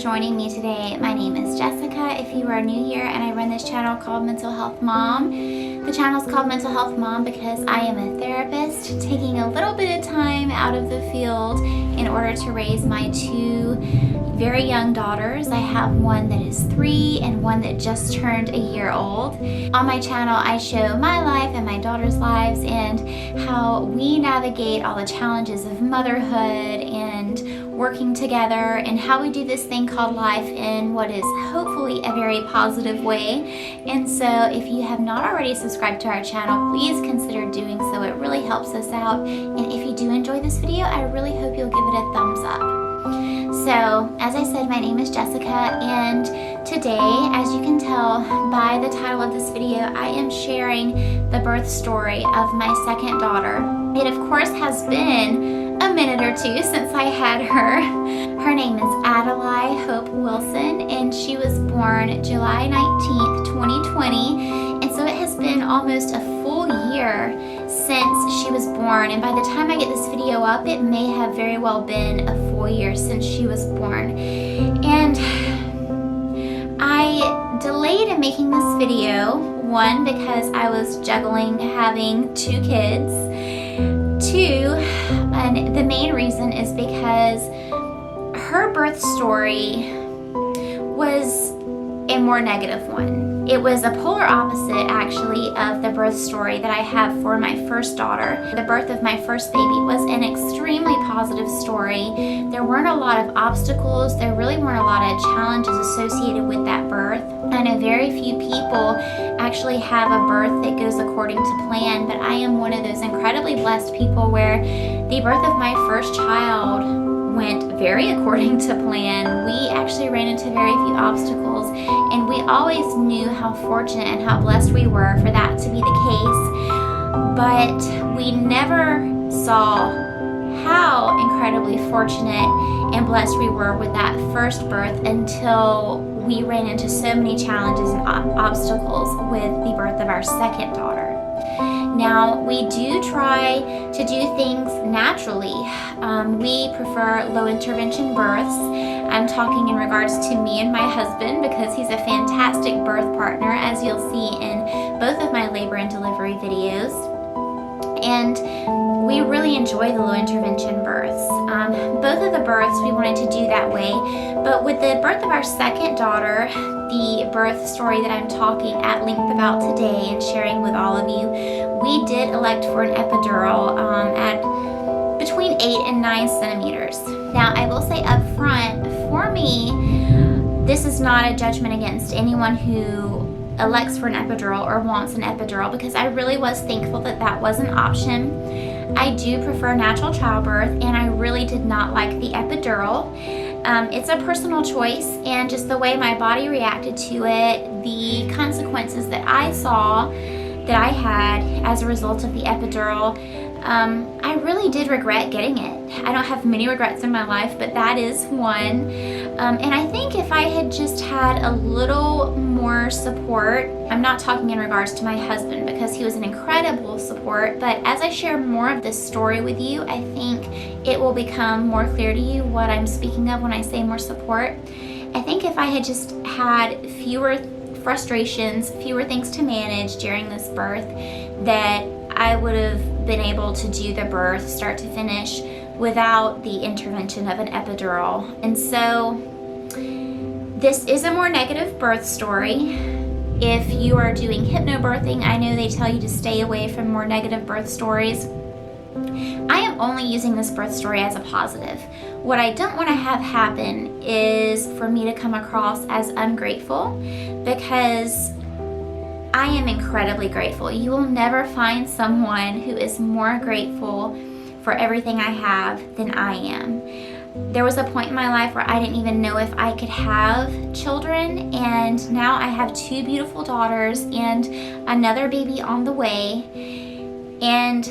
joining me today. My name is Jessica if you are new here, and I run this channel called Mental Health Mom. The channel is called Mental Health Mom because I am a therapist taking a little bit of time out of the field in order to raise my two very young daughters. I have one that is 3 and one that just turned a year old. On my channel I show my life and my daughters' lives and how we navigate all the challenges of motherhood and working together, and how we do this thing called life in what is hopefully a very positive way. And so if you have not already subscribed to our channel, please consider doing so. It really helps us out, and if you do enjoy this video, I really hope you'll give it a thumbs up. So, as I said, my name is Jessica, and today, as you can tell by the title of this video, I am sharing the birth story of my second daughter. It of course has been a minute or two since I had her. Her name is Adelaide Hope Wilson, and she was born July 19th, 2020, and so it has been almost a full year since she was born, and by the time I get this video up, it may have very well been a full year since she was born. And I delayed in making this video, one, because I was juggling having 2 kids, 2, and the main reason is because her birth story was a more negative one. It was a polar opposite, actually, of the birth story that I have for my first daughter. The birth of my first baby was an extremely positive story. There weren't a lot of obstacles. There really weren't a lot of challenges associated with that birth. I know very few people actually have a birth that goes according to plan, but I am one of those incredibly blessed people where the birth of my first child went very according to plan. We actually ran into very few obstacles, and we always knew how fortunate and how blessed we were for that to be the case, but we never saw how incredibly fortunate and blessed we were with that first birth until we ran into so many challenges and obstacles with the birth of our second daughter. Now, we do try to do things naturally. We prefer low intervention births. I'm talking in regards to me and my husband because he's a fantastic birth partner, as you'll see in both of my labor and delivery videos. And we really enjoy the low intervention births. Both of the births we wanted to do that way, but with the birth of our second daughter, the birth story that I'm talking at length about today and sharing with all of you, we did elect for an epidural at between 8 and 9 centimeters. Now, I will say up front, for me, this is not a judgment against anyone who elects for an epidural or wants an epidural, because I really was thankful that that was an option. I do prefer natural childbirth, and I really did not like the epidural. It's a personal choice, and just the way my body reacted to it, the consequences that I saw that I had as a result of the epidural, I really did regret getting it. I don't have many regrets in my life, but that is one. And I think if I had just had a little more support, I'm not talking in regards to my husband because he was an incredible support, but as I share more of this story with you, I think it will become more clear to you what I'm speaking of when I say more support. I think if I had just had fewer frustrations, fewer things to manage during this birth, that I would have been able to do the birth start to finish without the intervention of an epidural. And so this is a more negative birth story. If you are doing hypnobirthing, I know they tell you to stay away from more negative birth stories. I am only using this birth story as a positive. What I don't want to have happen is for me to come across as ungrateful, because I am incredibly grateful. You will never find someone who is more grateful for everything I have than I am. There was a point in my life where I didn't even know if I could have children, and now I have 2 beautiful daughters and another baby on the way. And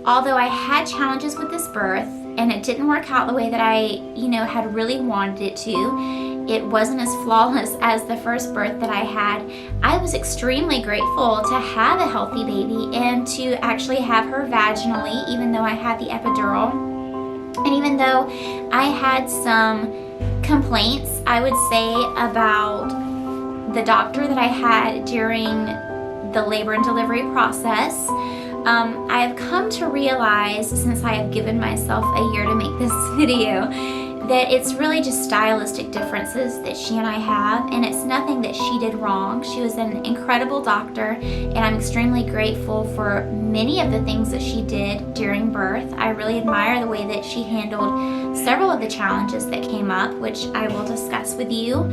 although I had challenges with this birth and it didn't work out the way that I, had really wanted it to, it wasn't as flawless as the first birth that I had, I was extremely grateful to have a healthy baby and to actually have her vaginally, even though I had the epidural. And even though I had some complaints, I would say, about the doctor that I had during the labor and delivery process, I have come to realize, since I have given myself a year to make this video, that it's really just stylistic differences that she and I have, and it's nothing that she did wrong. She was an incredible doctor, and I'm extremely grateful for many of the things that she did during birth. I really admire the way that she handled several of the challenges that came up, which I will discuss with you.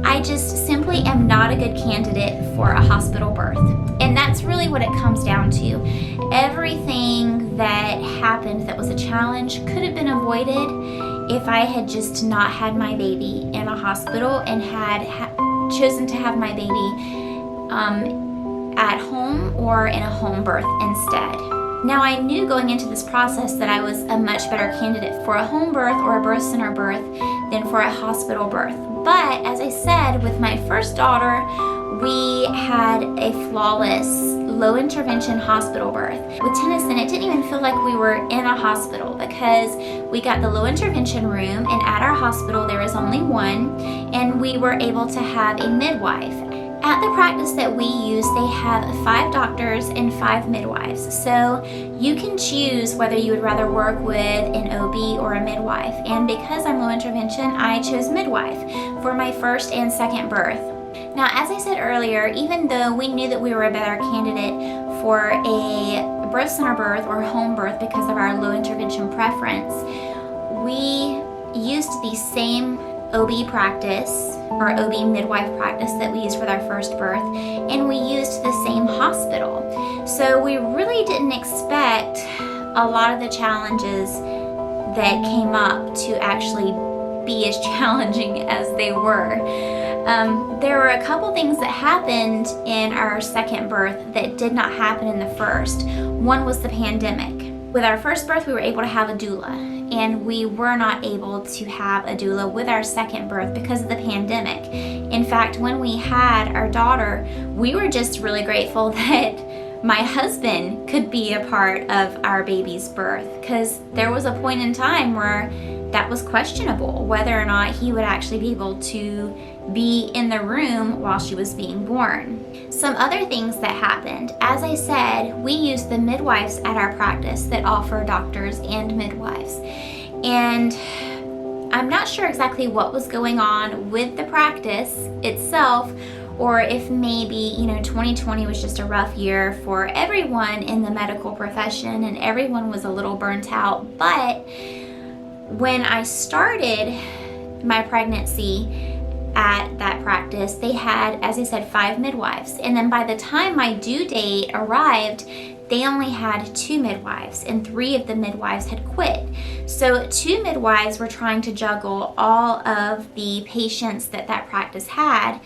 I just simply am not a good candidate for a hospital birth. And that's really what it comes down to. Everything that happened that was a challenge could have been avoided if I had just not had my baby in a hospital and had chosen to have my baby at home or in a home birth instead. Now, I knew going into this process that I was a much better candidate for a home birth or a birth center birth than for a hospital birth. But as I said, with my first daughter, we had a flawless low intervention hospital birth. With Tennyson, it didn't even feel like we were in a hospital because we got the low intervention room, and at our hospital there is only one, and we were able to have a midwife. At the practice that we use, they have 5 doctors and 5 midwives. So you can choose whether you would rather work with an OB or a midwife. And because I'm low intervention, I chose midwife for my first and second birth. Now, as I said earlier, even though we knew that we were a better candidate for a birth center birth or home birth because of our low intervention preference, we used the same OB practice or OB midwife practice that we used with our first birth, and we used the same hospital. So we really didn't expect a lot of the challenges that came up to actually be as challenging as they were. There were a couple things that happened in our second birth that did not happen in the first. One was the pandemic. With our first birth, we were able to have a doula, and we were not able to have a doula with our second birth because of the pandemic. In fact, when we had our daughter, we were just really grateful that my husband could be a part of our baby's birth, because there was a point in time where that was questionable whether or not he would actually be able to be in the room while she was being born. Some other things that happened, as I said, we used the midwives at our practice that offer doctors and midwives. And I'm not sure exactly what was going on with the practice itself, or if maybe, 2020 was just a rough year for everyone in the medical profession and everyone was a little burnt out. But when I started my pregnancy at that practice, they had, as I said, 5 midwives. And then by the time my due date arrived, they only had 2 midwives, and 3 of the midwives had quit. So 2 midwives were trying to juggle all of the patients that practice had.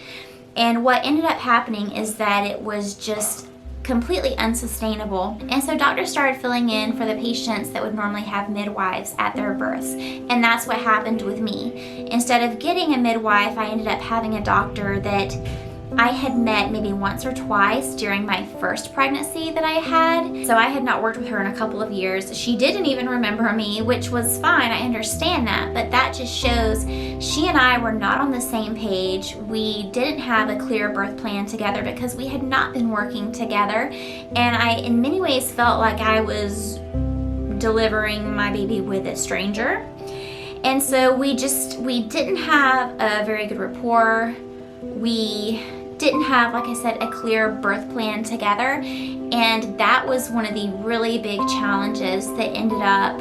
And what ended up happening is that it was just completely unsustainable. And so doctors started filling in for the patients that would normally have midwives at their births. And that's what happened with me. Instead of getting a midwife, I ended up having a doctor that I had met maybe once or twice during my first pregnancy that I had. So I had not worked with her in a couple of years. She didn't even remember me, which was fine. I understand that, but that just shows she and I were not on the same page. We didn't have a clear birth plan together because we had not been working together. And I, in many ways, felt like I was delivering my baby with a stranger. And so we didn't have a very good rapport. We didn't have, like I said, a clear birth plan together, and that was one of the really big challenges that ended up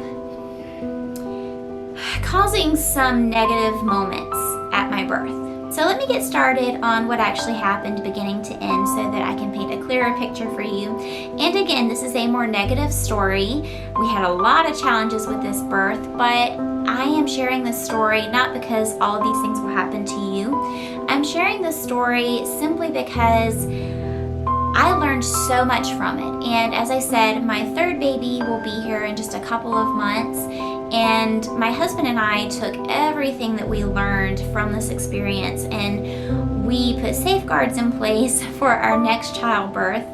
causing some negative moments at my birth. So let me get started on what actually happened beginning to end so that I can paint a clearer picture for you. And again, this is a more negative story. We had a lot of challenges with this birth, but I am sharing this story not because all of these things will happen to you. I'm sharing this story simply because I learned so much from it. And as I said, my third baby will be here in just a couple of months. And my husband and I took everything that we learned from this experience and we put safeguards in place for our next childbirth.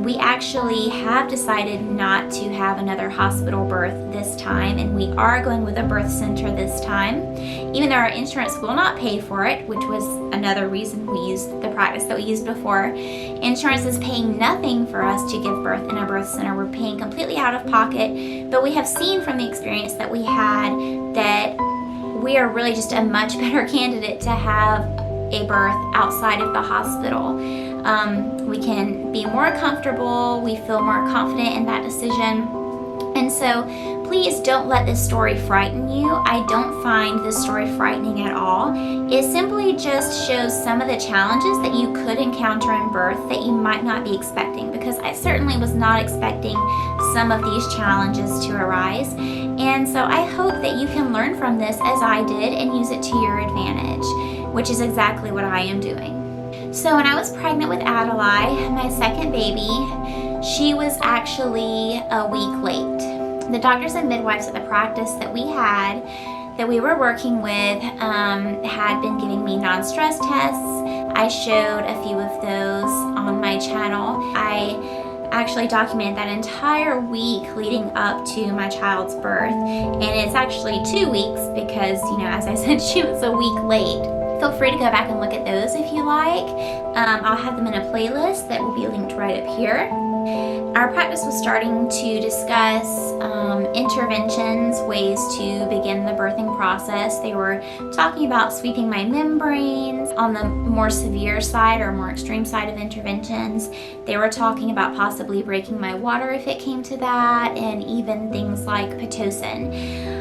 We actually have decided not to have another hospital birth this time, and we are going with a birth center this time, even though our insurance will not pay for it, which was another reason we used the practice that we used before. Insurance is paying nothing for us to give birth in a birth center. We're paying completely out of pocket, but we have seen from the experience that we had that we are really just a much better candidate to have a birth outside of the hospital. We can be more comfortable, we feel more confident in that decision. And so please don't let this story frighten you. I don't find this story frightening at all. It simply just shows some of the challenges that you could encounter in birth that you might not be expecting, because I certainly was not expecting some of these challenges to arise. And so I hope that you can learn from this as I did and use it to your advantage, which is exactly what I am doing. So when I was pregnant with Adelaide, my second baby, she was actually a week late. The doctors and midwives at the practice that we were working with had been giving me non-stress tests. I showed a few of those on my channel. I actually documented that entire week leading up to my child's birth, and it's actually 2 weeks because, as I said, she was a week late. Feel free to go back and look at those if you like. I'll have them in a playlist that will be linked right up here. Our practice was starting to discuss interventions, ways to begin the birthing process. They were talking about sweeping my membranes on the more severe side or more extreme side of interventions. They were talking about possibly breaking my water if it came to that, and even things like Pitocin.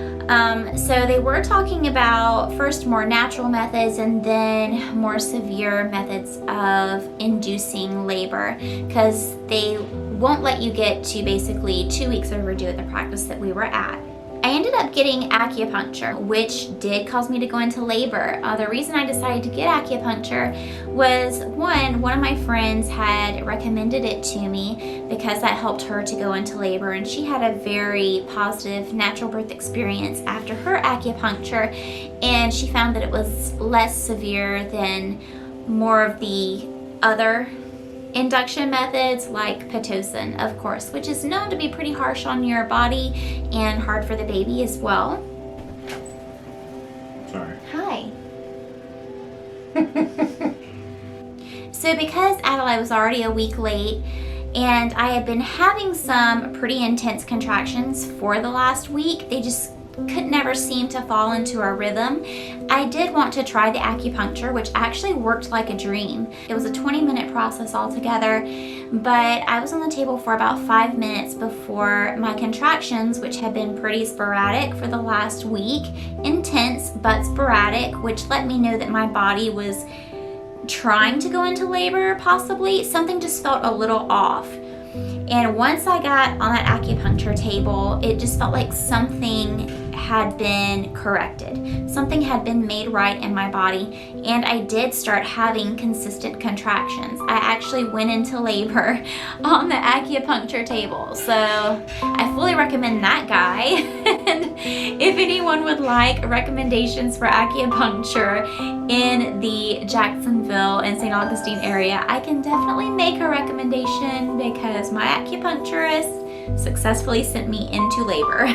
So they were talking about first more natural methods and then more severe methods of inducing labor, because they won't let you get to basically 2 weeks overdue at the practice that we were at. I ended up getting acupuncture, which did cause me to go into labor. The reason I decided to get acupuncture was, one of my friends had recommended it to me because that helped her to go into labor, and she had a very positive natural birth experience after her acupuncture, and she found that it was less severe than more of the other induction methods like Pitocin, of course, which is known to be pretty harsh on your body and hard for the baby as well. Sorry. Hi. So because Adelaide was already a week late and I had been having some pretty intense contractions for the last week, they just could never seem to fall into a rhythm. I did want to try the acupuncture, which actually worked like a dream. It was a 20-minute process altogether, but I was on the table for about 5 minutes before my contractions, which had been pretty sporadic for the last week, intense but sporadic, which let me know that my body was trying to go into labor, possibly. Something just felt a little off. And once I got on that acupuncture table, it just felt like something had been corrected. Something had been made right in my body, and I did start having consistent contractions. I actually went into labor on the acupuncture table. So I fully recommend that guy. And if anyone would like recommendations for acupuncture in the Jacksonville and St. Augustine area, I can definitely make a recommendation because my acupuncturist successfully sent me into labor.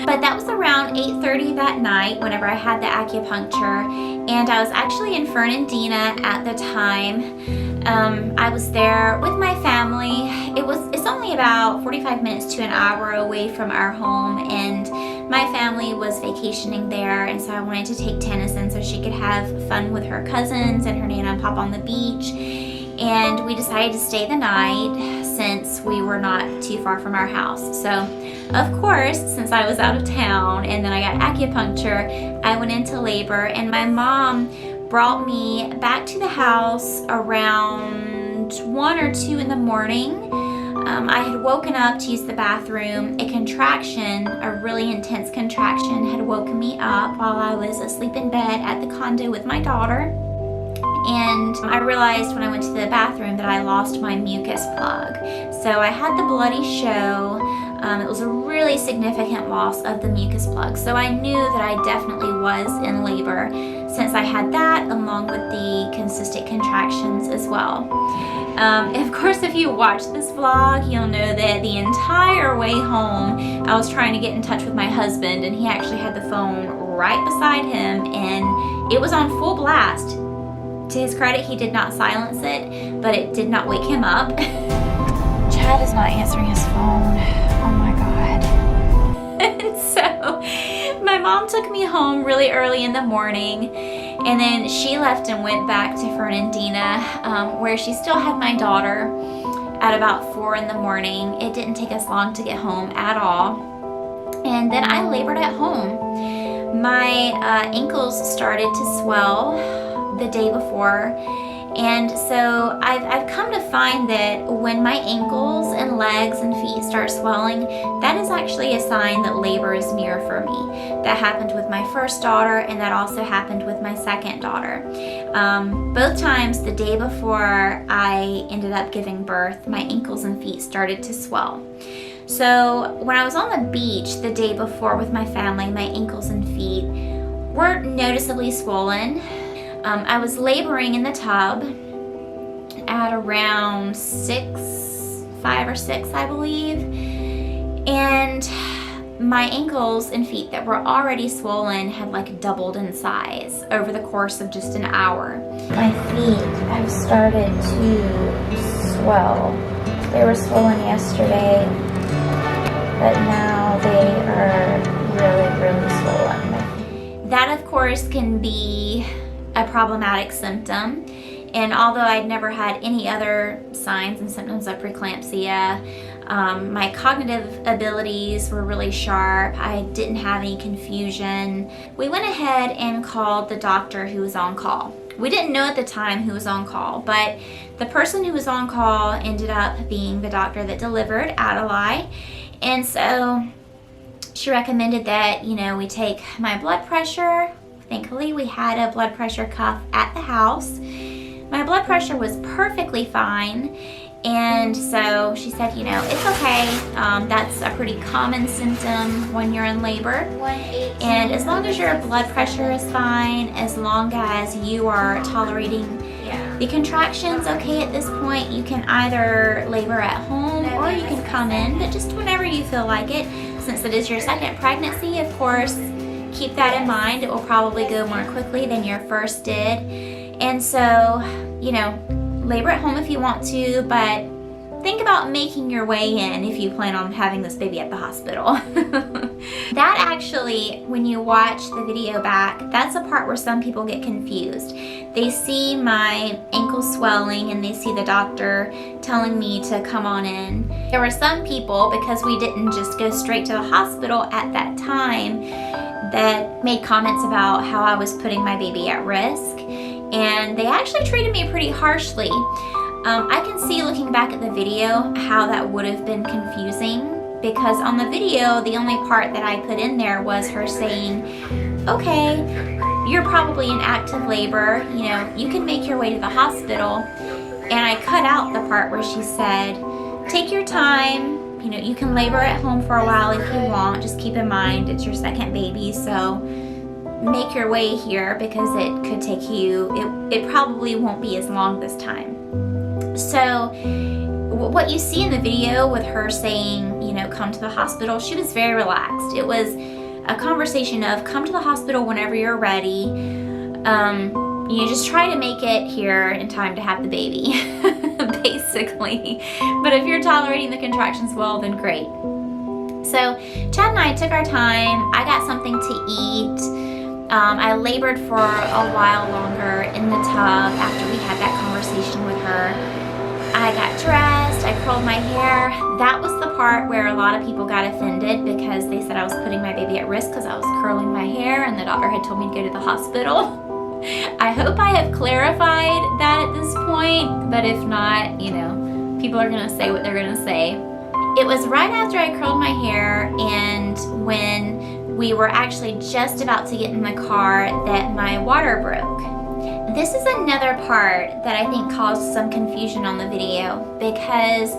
But that was around 8:30 that night whenever I had the acupuncture, and I was actually in Fernandina at the time. I was there with my family. It's only about 45 minutes to an hour away from our home, and my family was vacationing there, and so I wanted to take Tennyson so she could have fun with her cousins and her Nana and Pop on the beach. And we decided to stay the night since we were not too far from our house. So, of course, since I was out of town and then I got acupuncture, I went into labor, and my mom brought me back to the house around 1 or 2 in the morning. I had woken up to use the bathroom. A contraction, a really intense contraction, had woken me up while I was asleep in bed at the condo with my daughter. And I realized when I went to the bathroom that I lost my mucus plug. So I had the bloody show. It was a really significant loss of the mucus plug. So I knew that I definitely was in labor. since I had that, along with the consistent contractions as well. Of course, if you watch this vlog, you'll know that the entire way home, I was trying to get in touch with my husband, and he actually had the phone right beside him, and it was on full blast. To his credit, he did not silence it, but it did not wake him up. Chad is not answering his phone. Oh my God. And so my mom took me home really early in the morning, and then she left and went back to Fernandina, where she still had my daughter at about 4 in the morning. It didn't take us long to get home at all. And then I labored at home. My ankles started to swell the day before. And so I've come to find that when my ankles and legs and feet start swelling, that is actually a sign that labor is near for me. That happened with my first daughter, and that also happened with my second daughter. Both times the day before I ended up giving birth, my ankles and feet started to swell. So when I was on the beach the day before with my family, my ankles and feet were noticeably swollen. I was laboring in the tub at around 5 or 6, I believe, and my ankles and feet that were already swollen had like doubled in size over the course of just an hour. My feet have started to swell. They were swollen yesterday, but now they are really, really swollen. That, of course, can be a problematic symptom, and although I'd never had any other signs and symptoms of preeclampsia, my cognitive abilities were really sharp. I didn't have any confusion. We went ahead and called the doctor who was on call. We didn't know at the time who was on call, but the person who was on call ended up being the doctor that delivered Adelaide, and so she recommended that, you know, we take my blood pressure. Thankfully, we had a blood pressure cuff at the house. My blood pressure was perfectly fine, and so she said, you know, it's okay. That's a pretty common symptom when you're in labor. And as long as your blood pressure is fine, as long as you are tolerating the contractions okay at this point, you can either labor at home or you can come in, but just whenever you feel like it. Since it is your second pregnancy, of course, keep that in mind. It will probably go more quickly than your first did. And so, you know, labor at home if you want to, but think about making your way in if you plan on having this baby at the hospital. That actually, when you watch the video back, that's the part where some people get confused. They see my ankle swelling and they see the doctor telling me to come on in. There were some people, because we didn't just go straight to the hospital at that time, that made comments about how I was putting my baby at risk, and they actually treated me pretty harshly. I can see, looking back at the video, how that would have been confusing, because on the video, the only part that I put in there was her saying, okay, you're probably in active labor, you know, you can make your way to the hospital. And I cut out the part where she said, take your time, you know, you can labor at home for a while if you want, just keep in mind it's your second baby, so make your way here because it could take you, it probably won't be as long this time. So what you see in the video with her saying, you know, come to the hospital, she was very relaxed. It was a conversation of come to the hospital whenever you're ready. You just try to make it here in time to have the baby, basically. But if you're tolerating the contractions well, then great. So Chad and I took our time. I got something to eat. I labored for a while longer in the tub after we had that conversation with her. I got dressed, I curled my hair. That was the part where a lot of people got offended because they said I was putting my baby at risk because I was curling my hair and the doctor had told me to go to the hospital. I hope I have clarified that at this point, but if not, you know, people are gonna say what they're gonna say. It was right after I curled my hair and when we were actually just about to get in the car that my water broke. This is another part that I think caused some confusion on the video because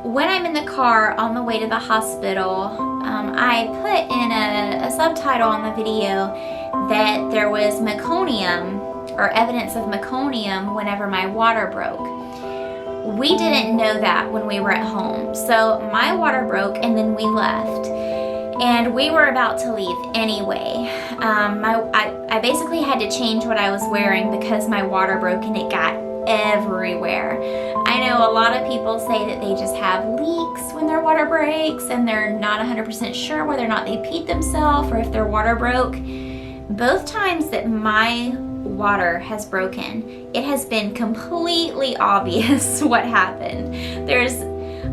when I'm in the car on the way to the hospital, I put in a subtitle on the video that there was meconium or evidence of meconium whenever my water broke. We didn't know that when we were at home. So my water broke and then we left. And we were about to leave anyway. I basically had to change what I was wearing because my water broke and it got everywhere. I know a lot of people say that they just have leaks when their water breaks and they're not 100% sure whether or not they peed themselves or if their water broke. Both times that my water has broken, it has been completely obvious what happened. There's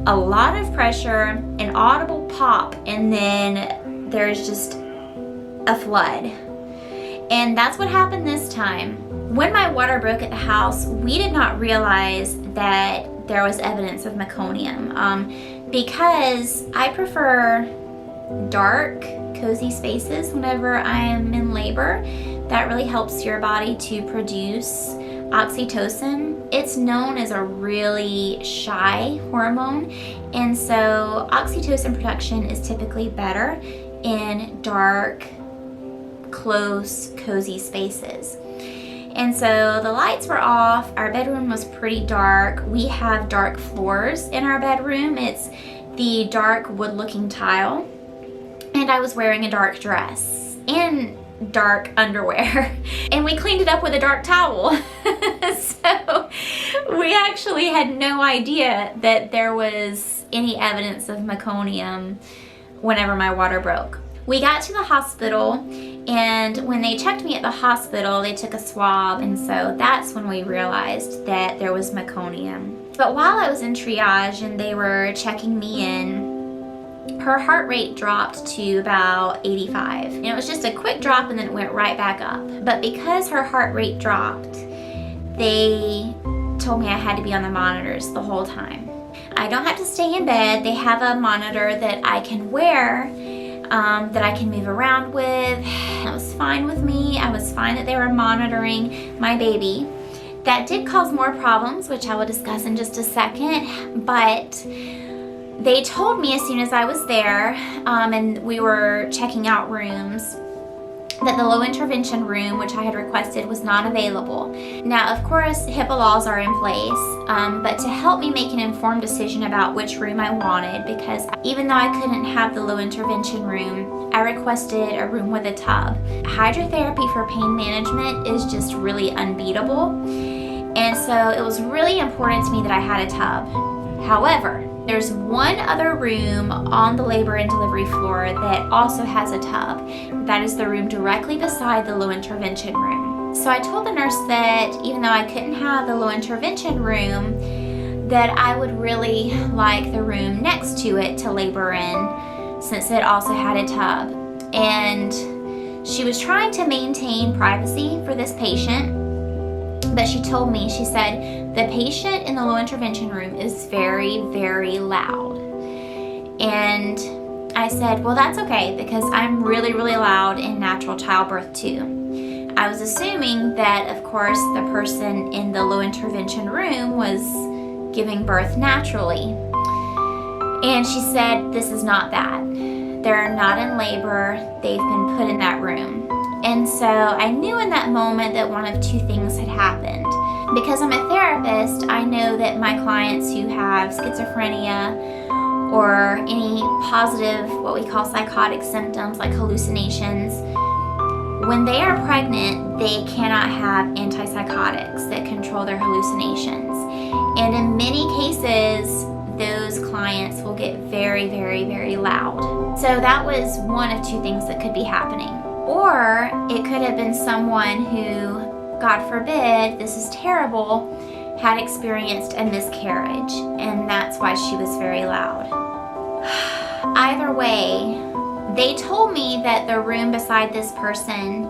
a lot of pressure, an audible pop, and then there's just a flood. And that's what happened this time. When my water broke at the house, we did not realize that there was evidence of meconium because I prefer dark, cozy spaces whenever I am in labor. That really helps your body to produce oxytocin. It's known as a really shy hormone, and so oxytocin production is typically better in dark, close, cozy spaces. And so the lights were off, our bedroom was pretty dark. We have dark floors in our bedroom. It's the dark wood looking tile. And I was wearing a dark dress and dark underwear. And we cleaned it up with a dark towel. So we actually had no idea that there was any evidence of meconium whenever my water broke. We got to the hospital, and when they checked me at the hospital, they took a swab, and so that's when we realized that there was meconium. But while I was in triage and they were checking me in, her heart rate dropped to about 85. And it was just a quick drop and then it went right back up. But because her heart rate dropped, they told me I had to be on the monitors the whole time. I don't have to stay in bed. They have a monitor that I can wear, that I can move around with. That was fine with me. I was fine that they were monitoring my baby. That did cause more problems, which I will discuss in just a second, but they told me as soon as I was there, and we were checking out rooms, that the low intervention room, which I had requested, was not available. Now, of course, HIPAA laws are in place, but to help me make an informed decision about which room I wanted, because even though I couldn't have the low intervention room, I requested a room with a tub. Hydrotherapy for pain management is just really unbeatable, and so it was really important to me that I had a tub. However, there's one other room on the labor and delivery floor that also has a tub. That is the room directly beside the low intervention room. So I told the nurse that even though I couldn't have the low intervention room, that I would really like the room next to it to labor in, since it also had a tub. And she was trying to maintain privacy for this patient, but she told me, she said, the patient in the low intervention room is very, very loud. And I said, well, that's okay, because I'm really, really loud in natural childbirth too. I was assuming that, of course, the person in the low intervention room was giving birth naturally. And she said, this is not that. They're not in labor. They've been put in that room. And so I knew in that moment that one of two things had happened. Because I'm a therapist, I know that my clients who have schizophrenia or any positive, what we call psychotic symptoms like hallucinations, when they are pregnant, they cannot have antipsychotics that control their hallucinations. And in many cases, those clients will get very, very, very loud. So that was one of two things that could be happening. Or it could have been someone who, God forbid, this is terrible, had experienced a miscarriage, and that's why she was very loud. Either way, they told me that the room beside this person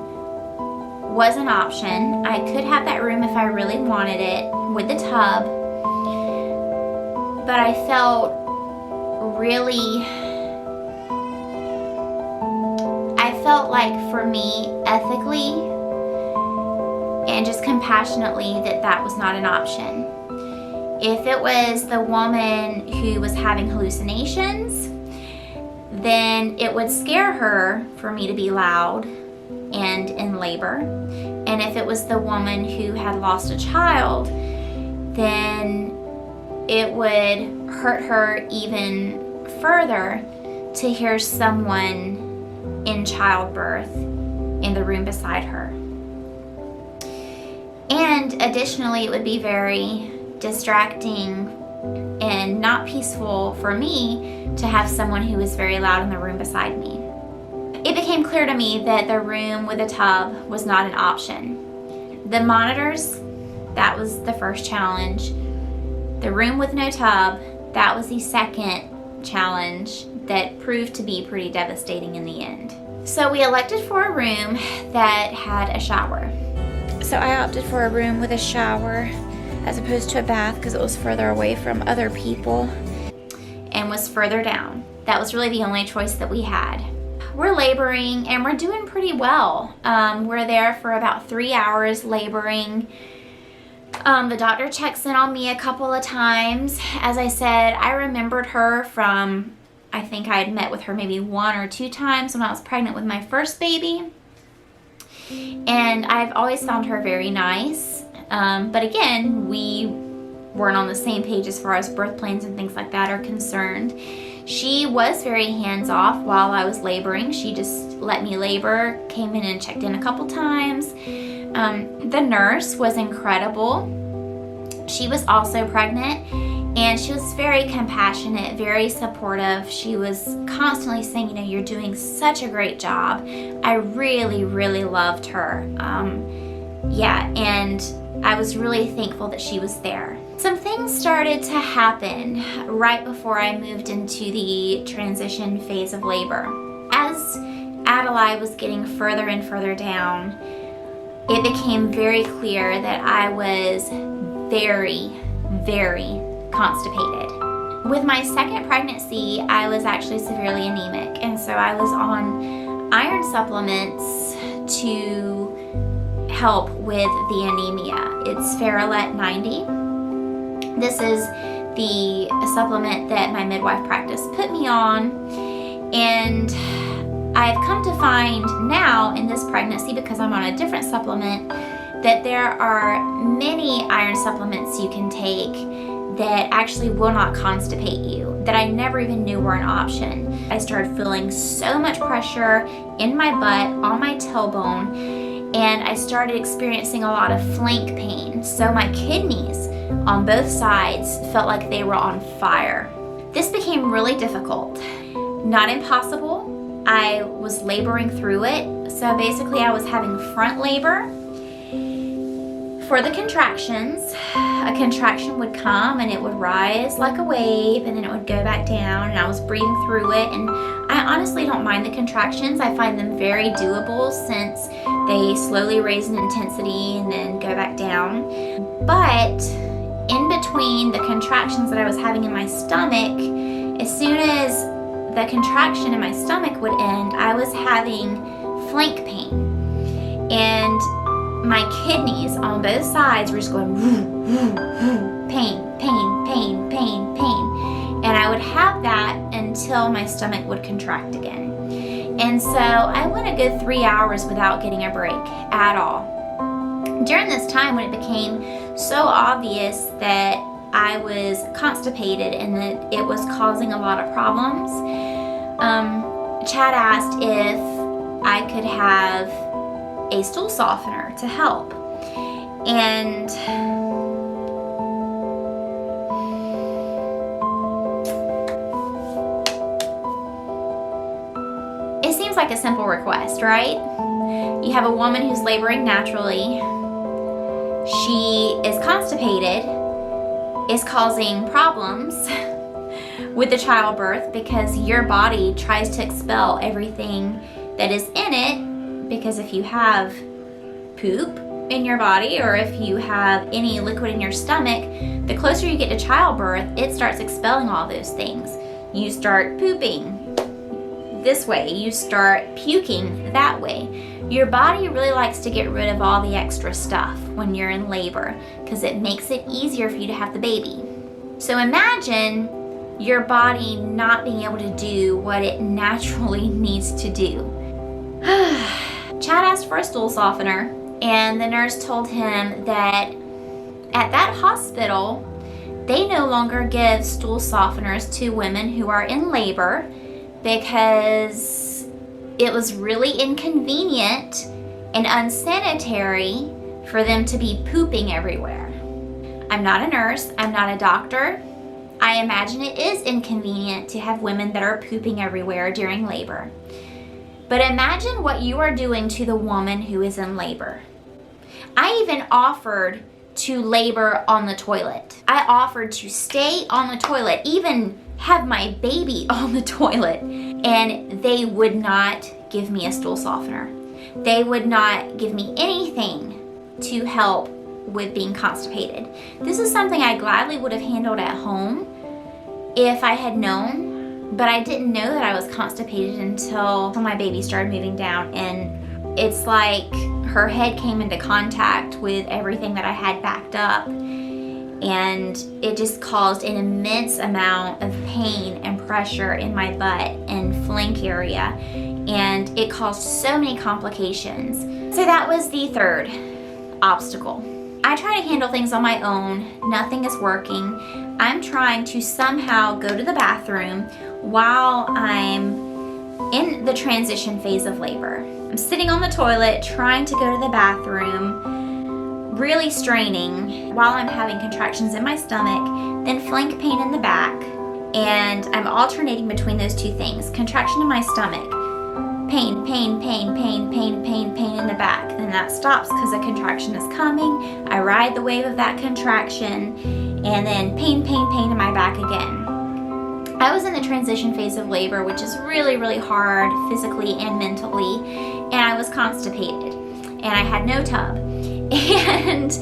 was an option. I could have that room if I really wanted it, with the tub, but I felt like for me, ethically and just compassionately, that was not an option. If it was the woman who was having hallucinations, then it would scare her for me to be loud and in labor. And if it was the woman who had lost a child, then it would hurt her even further to hear someone in childbirth in the room beside her. And additionally, it would be very distracting and not peaceful for me to have someone who was very loud in the room beside me. It became clear to me that the room with a tub was not an option. The monitors, that was the first challenge. The room with no tub, that was the second challenge that proved to be pretty devastating in the end. So we elected for a room that had a shower. So I opted for a room with a shower as opposed to a bath because it was further away from other people and was further down. That was really the only choice that we had. We're laboring and we're doing pretty well. We're there for about 3 hours laboring. The doctor checks in on me a couple of times. As I said, I remembered her from, I think I had met with her maybe 1 or 2 times when I was pregnant with my first baby. And I've always found her very nice. But again, we weren't on the same page as far as birth plans and things like that are concerned. She was very hands-off while I was laboring. She just let me labor, came in and checked in a couple times. The nurse was incredible. She was also pregnant and she was very compassionate, very supportive. She was constantly saying, you know, you're doing such a great job. I really, really loved her. Yeah, and I was really thankful that she was there. Some things started to happen right before I moved into the transition phase of labor. As Adelaide was getting further and further down, it became very clear that I was very, very constipated. With my second pregnancy, I was actually severely anemic, and so I was on iron supplements to help with the anemia. It's Ferrolet 90. This is the supplement that my midwife practice put me on, and I've come to find now in this pregnancy, because I'm on a different supplement, that there are many iron supplements you can take that actually will not constipate you, that I never even knew were an option. I started feeling so much pressure in my butt, on my tailbone, and I started experiencing a lot of flank pain. So my kidneys on both sides felt like they were on fire. This became really difficult. Not impossible. I was laboring through it. So basically I was having front labor. For the contractions, a contraction would come and it would rise like a wave and then it would go back down, and I was breathing through it, and I honestly don't mind the contractions. I find them very doable since they slowly raise in intensity and then go back down. But in between the contractions that I was having in my stomach, as soon as the contraction in my stomach would end, I was having flank pain. And my kidneys on both sides were just going woo, woo, woo, pain, pain, pain, pain, pain. And I would have that until my stomach would contract again. And so I went a good 3 hours without getting a break at all. During this time when it became so obvious that I was constipated and that it was causing a lot of problems, Chad asked if I could have a stool softener to help. And it seems like a simple request, right? You have a woman who's laboring naturally. She is constipated, is causing problems with the childbirth because your body tries to expel everything that is in it. Because if you have poop in your body or if you have any liquid in your stomach, the closer you get to childbirth, it starts expelling all those things. You start pooping this way, you start puking that way. Your body really likes to get rid of all the extra stuff when you're in labor because it makes it easier for you to have the baby. So imagine your body not being able to do what it naturally needs to do. Chad asked for a stool softener, and the nurse told him that at that hospital, they no longer give stool softeners to women who are in labor because it was really inconvenient and unsanitary for them to be pooping everywhere. I'm not a nurse, I'm not a doctor. I imagine it is inconvenient to have women that are pooping everywhere during labor. But imagine what you are doing to the woman who is in labor. I even offered to labor on the toilet. I offered to stay on the toilet, even have my baby on the toilet, and they would not give me a stool softener. They would not give me anything to help with being constipated. This is something I gladly would have handled at home if I had known, but I didn't know that I was constipated until my baby started moving down, and it's like her head came into contact with everything that I had backed up, and it just caused an immense amount of pain and pressure in my butt and flank area, and it caused so many complications. So that was the third obstacle. I try to handle things on my own. Nothing is working. I'm trying to somehow go to the bathroom while I'm in the transition phase of labor. I'm sitting on the toilet trying to go to the bathroom, really straining while I'm having contractions in my stomach, then flank pain in the back, and I'm alternating between those two things. Contraction in my stomach, pain, pain, pain, pain, pain, pain, pain in the back. Then that stops because a contraction is coming. I ride the wave of that contraction, and then pain, pain, pain in my back again. I was in the transition phase of labor, which is really, really hard physically and mentally, and I was constipated, and I had no tub. And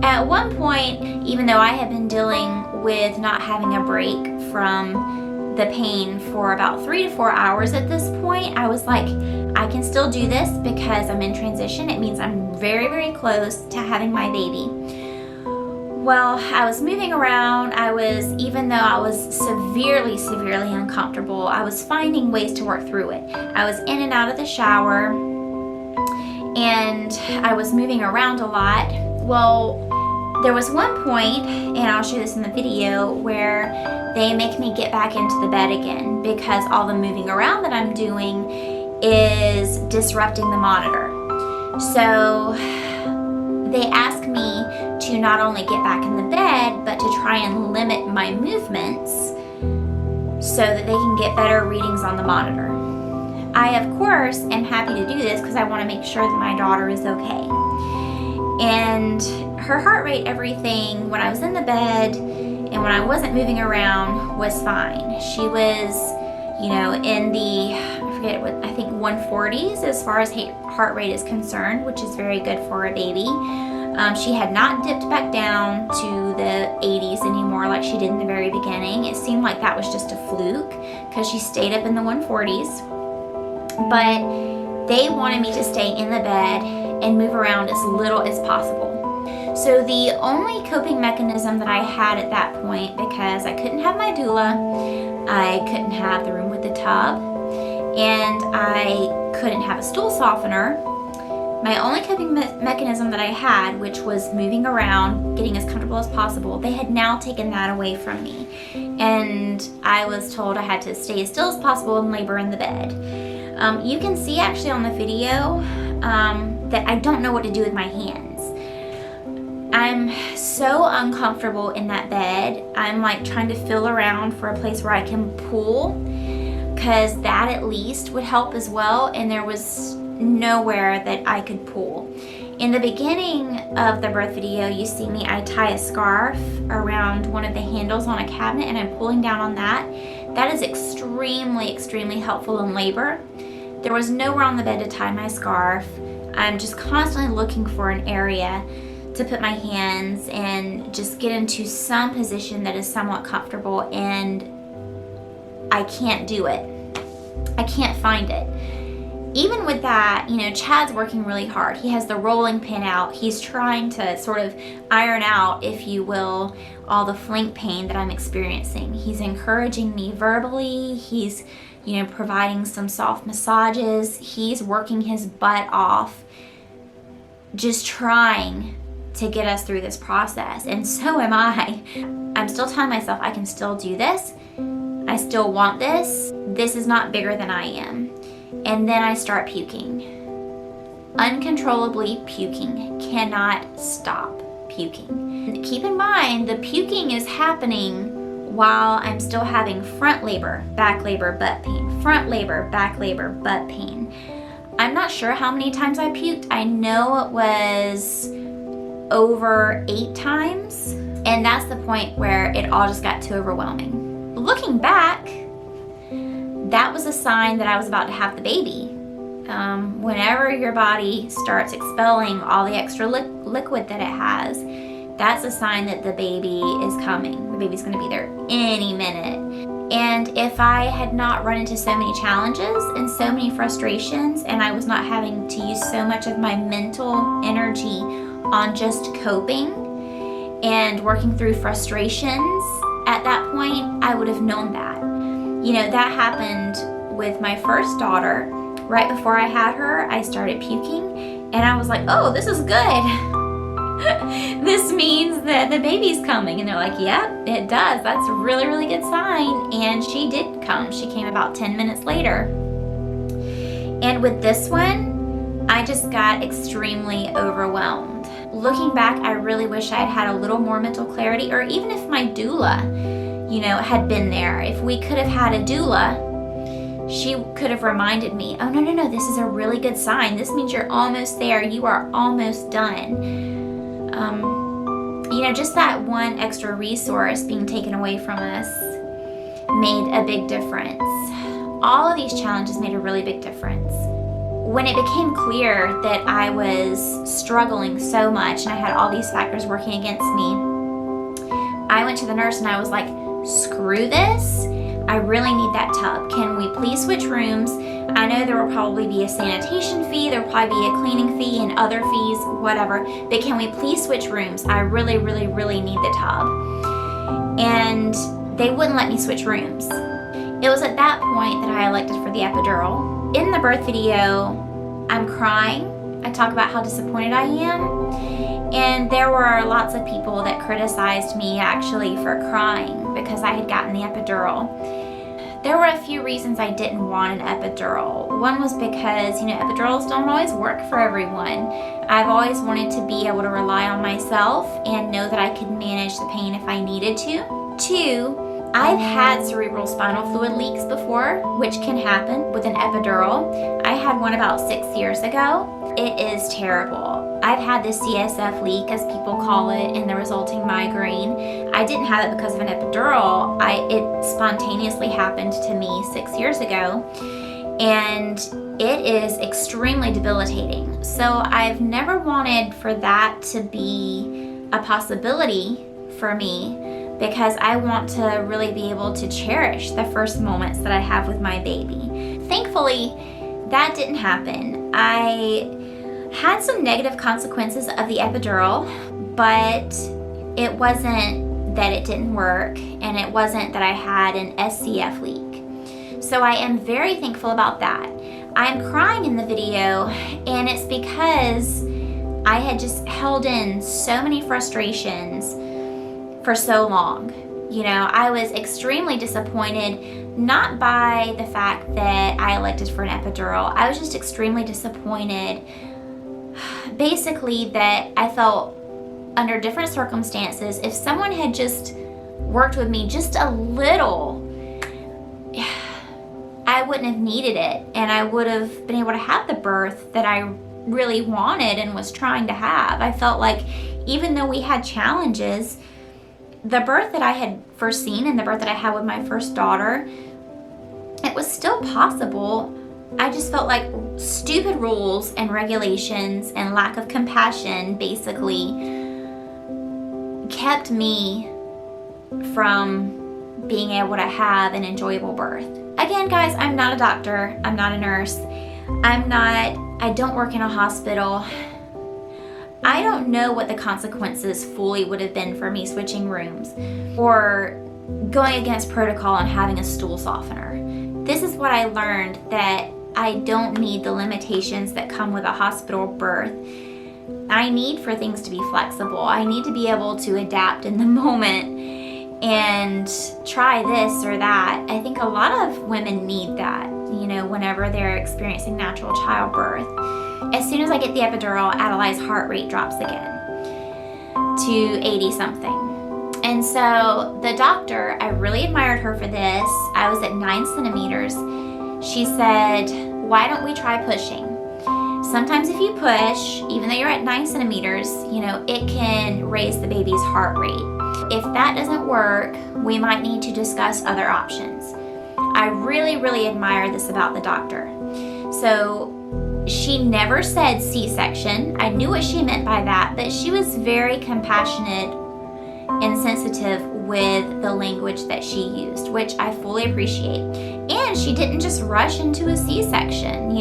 at one point, even though I had been dealing with not having a break from the pain for about 3 to 4 hours at this point, I was like, I can still do this because I'm in transition. It means I'm very, very close to having my baby. Well, I was moving around. Even though I was severely, severely uncomfortable, I was finding ways to work through it. I was in and out of the shower, and I was moving around a lot. Well, there was one point, and I'll show this in the video, where they make me get back into the bed again because all the moving around that I'm doing is disrupting the monitor. So they ask me to not only get back in the bed, but to try and limit my movements so that they can get better readings on the monitor. I, of course, am happy to do this because I want to make sure that my daughter is okay. And her heart rate, everything, when I was in the bed and when I wasn't moving around, was fine. She was, in the, I think 140s as far as heart rate is concerned, which is very good for a baby. She had not dipped back down to the 80s anymore like she did in the very beginning. It seemed like that was just a fluke because she stayed up in the 140s. But they wanted me to stay in the bed and move around as little as possible. So the only coping mechanism that I had at that point, because I couldn't have my doula, I couldn't have the room with the tub, and I couldn't have a stool softener, my only coping mechanism that I had, which was moving around, getting as comfortable as possible, they had now taken that away from me. And I was told I had to stay as still as possible and labor in the bed. You can see actually on the video that I don't know what to do with my hands. I'm so uncomfortable in that bed. I'm like trying to feel around for a place where I can pull, because that at least would help as well, and there was nowhere that I could pull. In the beginning of the birth video, you see me, I tie a scarf around one of the handles on a cabinet and I'm pulling down on that. That is extremely, extremely helpful in labor. There was nowhere on the bed to tie my scarf. I'm just constantly looking for an area to put my hands and just get into some position that is somewhat comfortable, and I can't do it. I can't find it. even with that, you know, Chad's working really hard. He has the rolling pin out. He's trying to sort of iron out, if you will, all the flank pain that I'm experiencing. He's encouraging me verbally. He's, you know, providing some soft massages. He's working his butt off, just trying to get us through this process. And so am I. I'm still telling myself I can still do this. I still want this. This is not bigger than I am. And then I start puking. Uncontrollably puking. Cannot stop puking. Keep in mind, the puking is happening while I'm still having front labor, back labor, butt pain. Front labor, back labor, butt pain. I'm not sure how many times I puked. I know it was over 8 times. And that's the point where it all just got too overwhelming. Looking back, that was a sign that I was about to have the baby. Whenever your body starts expelling all the extra liquid that it has, that's a sign that the baby is coming. The baby's gonna be there any minute. And if I had not run into so many challenges and so many frustrations, and I was not having to use so much of my mental energy on just coping and working through frustrations, at that point, I would have known that. You know, that happened with my first daughter. Right before I had her, I started puking, and I was like, oh, this is good. This means that the baby's coming. And they're like, yep, it does. That's a really, really good sign. And she did come. She came about 10 minutes later. And with this one, I just got extremely overwhelmed. Looking back, I really wish I had had a little more mental clarity, or even if my doula, you know, had been there. If we could have had a doula, she could have reminded me, oh, no, this is a really good sign. This means you're almost there. You are almost done. You know, just that one extra resource being taken away from us made a big difference. All of these challenges made a really big difference. When it became clear that I was struggling so much and I had all these factors working against me, I went to the nurse and I was like, screw this. I really need that tub. Can we please switch rooms? I know there will probably be a sanitation fee, there will probably be a cleaning fee and other fees, whatever, but can we please switch rooms? I really, really, really need the tub. And they wouldn't let me switch rooms. It was at that point that I elected for the epidural. In the birth video, I'm crying. I talk about how disappointed I am. And there were lots of people that criticized me actually for crying because I had gotten the epidural. There were a few reasons I didn't want an epidural. One was because, you know, epidurals don't always work for everyone. I've always wanted to be able to rely on myself and know that I could manage the pain if I needed to. 2, I've had cerebral spinal fluid leaks before, which can happen with an epidural. I had one about 6 years ago. It is terrible. I've had the CSF leak, as people call it, and the resulting migraine. I didn't have it because of an epidural. It spontaneously happened to me 6 years ago, and it is extremely debilitating. So I've never wanted for that to be a possibility for me, because I want to really be able to cherish the first moments that I have with my baby. Thankfully, that didn't happen. I had some negative consequences of the epidural, but it wasn't that it didn't work, and it wasn't that I had an SCF leak. So I am very thankful about that. I'm crying in the video, and it's because I had just held in so many frustrations for so long. You know, I was extremely disappointed, not by the fact that I elected for an epidural. I was just extremely disappointed, basically, that I felt under different circumstances, if someone had just worked with me just a little, I wouldn't have needed it, and I would have been able to have the birth that I really wanted and was trying to have. I felt like even though we had challenges, the birth that I had foreseen and the birth that I had with my first daughter, it was still possible. I just felt like stupid rules and regulations and lack of compassion basically kept me from being able to have an enjoyable birth. Again, guys, I'm not a doctor, I'm not a nurse. I don't work in a hospital. I don't know what the consequences fully would have been for me switching rooms or going against protocol and having a stool softener. This is what I learned, that I don't need the limitations that come with a hospital birth. I need for things to be flexible. I need to be able to adapt in the moment and try this or that. I think a lot of women need that, whenever they're experiencing natural childbirth. As soon as I get the epidural, Adelaide's heart rate drops again to 80 something. And so the doctor, I really admired her for this. I was at 9 centimeters. She said, why don't we try pushing? Sometimes if you push, even though you're at 9 centimeters, it can raise the baby's heart rate. If that doesn't work, we might need to discuss other options. I really, really admire this about the doctor. So she never said C-section. I knew what she meant by that, but she was very compassionate and sensitive with the language that she used, which I fully appreciate. And she didn't just rush into a C-section.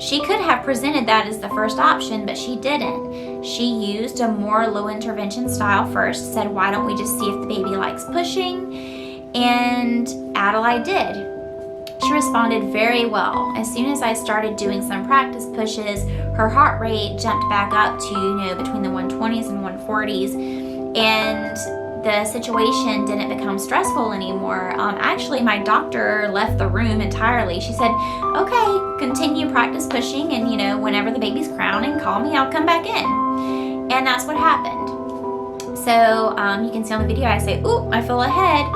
She could have presented that as the first option, but she didn't. She used a more low intervention style first, said, why don't we just see if the baby likes pushing? And Adelaide did. She responded very well. As soon as I started doing some practice pushes, her heart rate jumped back up to, between the 120s and 140s. And the situation didn't become stressful anymore. Actually, my doctor left the room entirely. She said, okay, continue practice pushing, and whenever the baby's crowning, call me, I'll come back in. And that's what happened. So you can see on the video, I say, ooh, I feel ahead.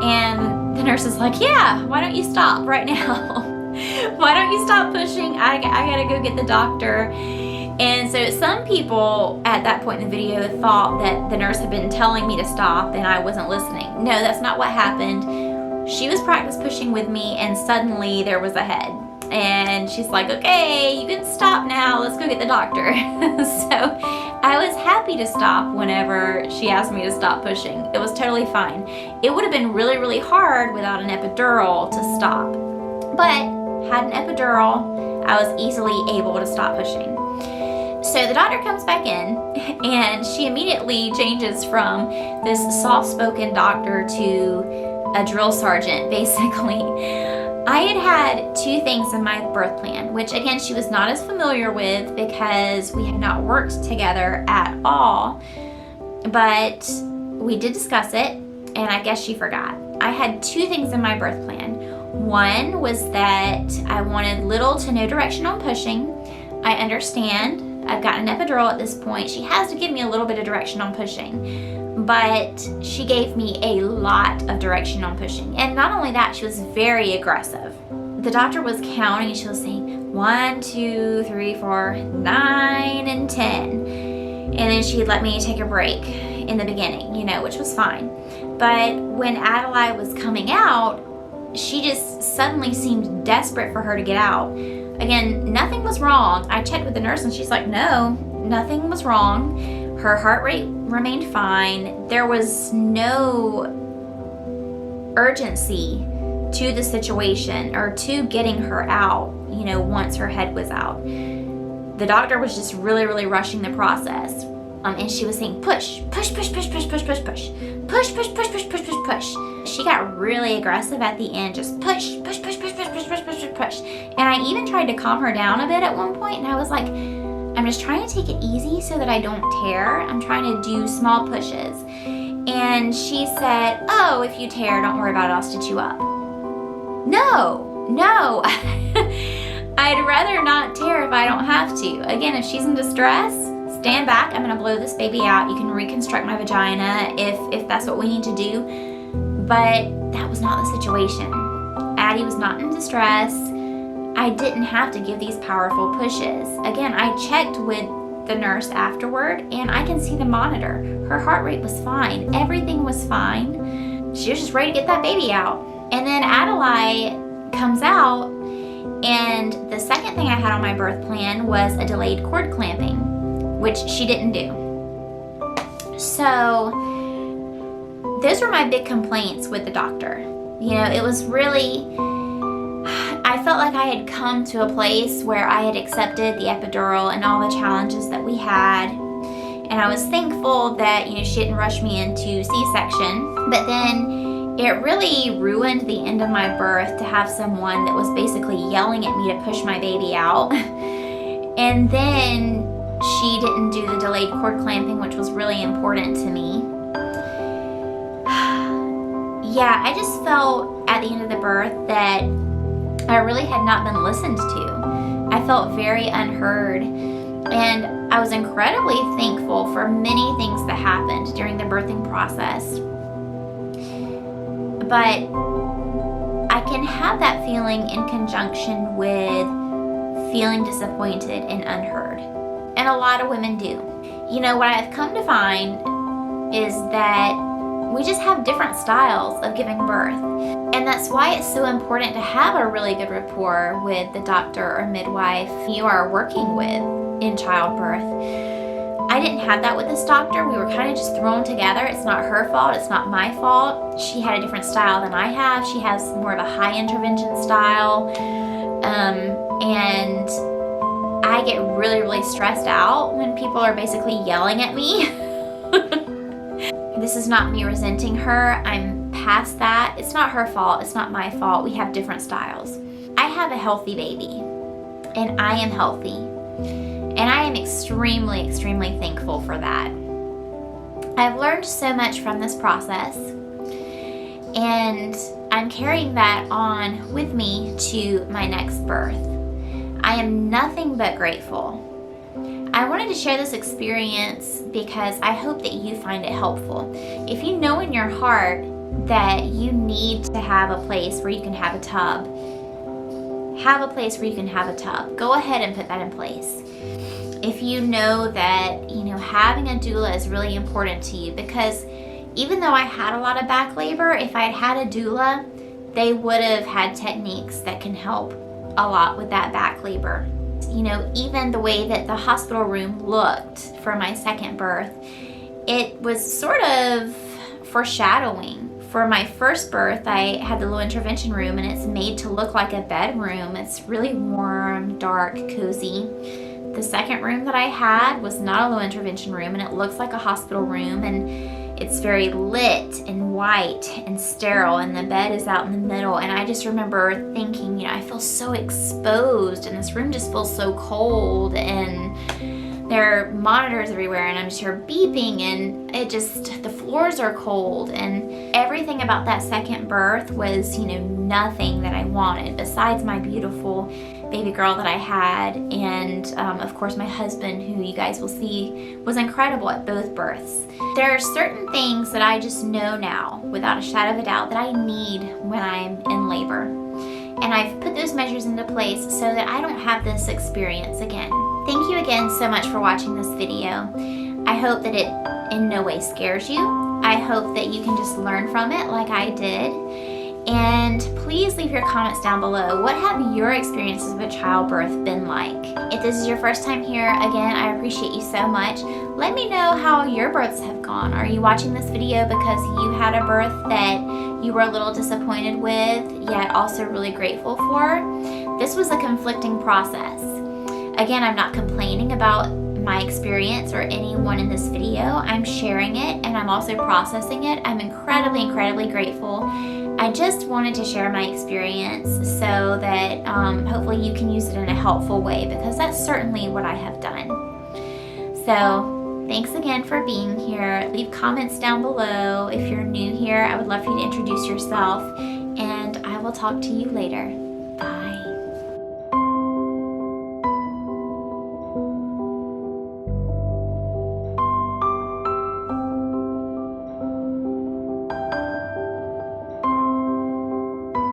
And the nurse is like, yeah, why don't you stop right now? Why don't you stop pushing? I gotta go get the doctor. And so some people at that point in the video thought that the nurse had been telling me to stop and I wasn't listening. No, that's not what happened. She was practice pushing with me and suddenly there was a head. And she's like, okay, you can stop now. Let's go get the doctor. So I was happy to stop whenever she asked me to stop pushing. It was totally fine. It would have been really, really hard without an epidural to stop. But had an epidural, I was easily able to stop pushing. So the doctor comes back in and she immediately changes from this soft-spoken doctor to a drill sergeant, basically. I had 2 things in my birth plan, which again, she was not as familiar with because we had not worked together at all, but we did discuss it and I guess she forgot. I had 2 things in my birth plan. One was that I wanted little to no direction on pushing. I understand. I've got an epidural at this point. She has to give me a little bit of direction on pushing, but she gave me a lot of direction on pushing. And not only that, she was very aggressive. The doctor was counting and she was saying 1, 2, 3, 4, 9, and 10. And then she'd let me take a break in the beginning, which was fine. But when Adelaide was coming out, she just suddenly seemed desperate for her to get out. Again, nothing was wrong. I checked with the nurse and she's like, no, nothing was wrong. Her heart rate remained fine. There was no urgency to the situation or to getting her out, once her head was out. The doctor was just really, really rushing the process. And she was saying, push, push, push, push, push, push, push, push, push, push, push, push, push, push, push. She got really aggressive at the end, just push, push, push, push, push, push, push, push, push, push. And I even tried to calm her down a bit at one point, and I was like, I'm just trying to take it easy so that I don't tear. I'm trying to do small pushes. And she said, oh, if you tear, don't worry about it, I'll stitch you up. No. I'd rather not tear if I don't have to. Again, if she's in distress, stand back, I'm gonna blow this baby out. You can reconstruct my vagina if that's what we need to do. But that was not the situation. Addie was not in distress. I didn't have to give these powerful pushes. Again, I checked with the nurse afterward and I can see the monitor. Her heart rate was fine. Everything was fine. She was just ready to get that baby out. And then Adelaide comes out and the second thing I had on my birth plan was a delayed cord clamping, which she didn't do. So those were my big complaints with the doctor. It was really, I felt like I had come to a place where I had accepted the epidural and all the challenges that we had. And I was thankful that, she didn't rush me into C-section. But then it really ruined the end of my birth to have someone that was basically yelling at me to push my baby out. And then she didn't do the delayed cord clamping, which was really important to me. Yeah, I just felt at the end of the birth that I really had not been listened to. I felt very unheard, and I was incredibly thankful for many things that happened during the birthing process. But I can have that feeling in conjunction with feeling disappointed and unheard. And a lot of women do. What I've come to find is that we just have different styles of giving birth. And that's why it's so important to have a really good rapport with the doctor or midwife you are working with in childbirth. I didn't have that with this doctor. We were kind of just thrown together. It's not her fault. It's not my fault. She had a different style than I have. She has more of a high intervention style. And I get really, really stressed out when people are basically yelling at me. This is not me resenting her. I'm past that. It's not her fault. It's not my fault. We have different styles. I have a healthy baby, and I am healthy. And I am extremely, extremely thankful for that. I've learned so much from this process, and I'm carrying that on with me to my next birth. I am nothing but grateful. I wanted to share this experience because I hope that you find it helpful. If you know in your heart that you need to have a place where you can have a tub, have a place where you can have a tub. Go ahead and put that in place. If you know that, having a doula is really important to you, because even though I had a lot of back labor, if I had had a doula, they would have had techniques that can help a lot with that back labor. Even the way that the hospital room looked for my second birth, it was sort of foreshadowing. For my first birth, I had the low intervention room, and it's made to look like a bedroom. It's really warm, dark, cozy. The second room that I had was not a low intervention room, and it looks like a hospital room, and it's very lit and white and sterile, and the bed is out in the middle. And I just remember thinking, I feel so exposed, and this room just feels so cold, and there are monitors everywhere, and I'm just here beeping, and the floors are cold, and everything about that second birth was, nothing that I wanted besides my beautiful baby girl that I had, and of course my husband, who you guys will see was incredible at both births. There are certain things that I just know now, without a shadow of a doubt, that I need when I'm in labor. And I've put those measures into place so that I don't have this experience again. Thank you again so much for watching this video. I hope that it in no way scares you. I hope that you can just learn from it like I did. And please leave your comments down below. What have your experiences with childbirth been like? If this is your first time here, again, I appreciate you so much. Let me know how your births have gone. Are you watching this video because you had a birth that you were a little disappointed with, yet also really grateful for? This was a conflicting process. Again, I'm not complaining about my experience or anyone in this video. I'm sharing it, and I'm also processing it. I'm incredibly, incredibly grateful. I just wanted to share my experience so that hopefully you can use it in a helpful way, because that's certainly what I have done. So thanks again for being here. Leave comments down below. If you're new here, I would love for you to introduce yourself, and I will talk to you later. Bye.